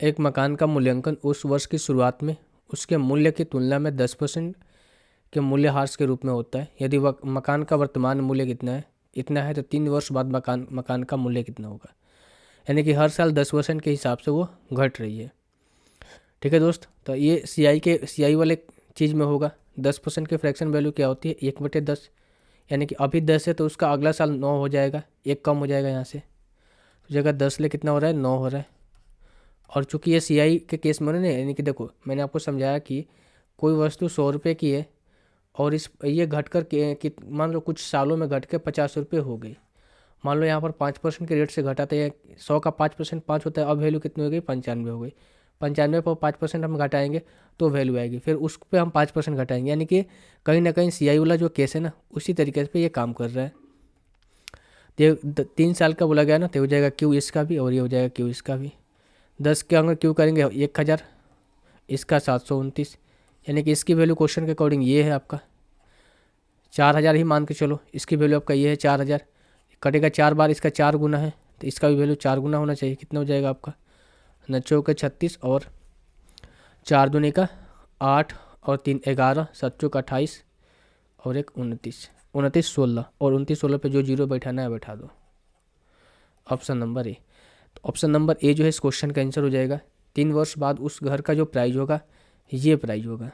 एक मकान का मूल्यांकन उस वर्ष की शुरुआत में उसके मूल्य की तुलना में 10% के मूल्यह्रास के रूप में होता है। यदि मकान का वर्तमान मूल्य इतना है तो 3 वर्ष बाद मकान का मूल्य कितना होगा। यानी कि हर साल 10% के हिसाब से वो घट रही है। ठीक है दोस्त, तो ये सीआई वाले चीज़ में होगा। 10% की फ्रैक्शन वैल्यू क्या होती है, 1/10। यानी कि अभी 10 है तो उसका अगला साल 9 हो जाएगा, एक कम हो जाएगा यहाँ से, तो जगह 10 ले कितना हो रहा है, 9 हो रहा है। और चूंकि ये सीआई के केस में ना, यानी कि देखो मैंने आपको समझाया कि कोई वस्तु 100 रुपये की है और ये घट कर के मान लो कुछ सालों में घट के 50 रुपये हो गई। मान लो यहाँ पर 5% के रेट से घटाते हैं, 100 का 5% 5 होता है, अब वैल्यू कितनी हो गई, 95 हो गई। 95 पर 5% हम घटाएंगे तो वैल्यू आएगी, फिर उस पर हम 5% घटाएंगे। यानी कि कहीं ना कहीं सीआई वाला जो केस है ना, उसी तरीके से ये काम कर रहा है। ये 3 साल का बोला गया ना, तो हो जाएगा क्यू इसका भी और ये हो जाएगा क्यू इसका भी। 10 के अगर क्यू करेंगे 1000, इसका 729, यानी कि इसकी वैल्यू क्वेश्चन के अकॉर्डिंग ये है आपका 4000 ही मान के चलो। इसकी वैल्यू आपका ये है 4000, कटेगा 4 बार, इसका 4 गुना है तो इसका भी वैल्यू 4 गुना होना चाहिए। कितना हो जाएगा आपका, 9×4 = 36 और 4 दूनी का 8 और 3 11, 7×4 = 28 और 1 29, 29 16 और 29 16 पे जो जीरो बैठाना है बैठा दो। Option number A. तो ऑप्शन नंबर ए जो है इस क्वेश्चन का आंसर हो जाएगा। 3 वर्ष बाद उस घर का जो प्राइस होगा ये प्राइस होगा।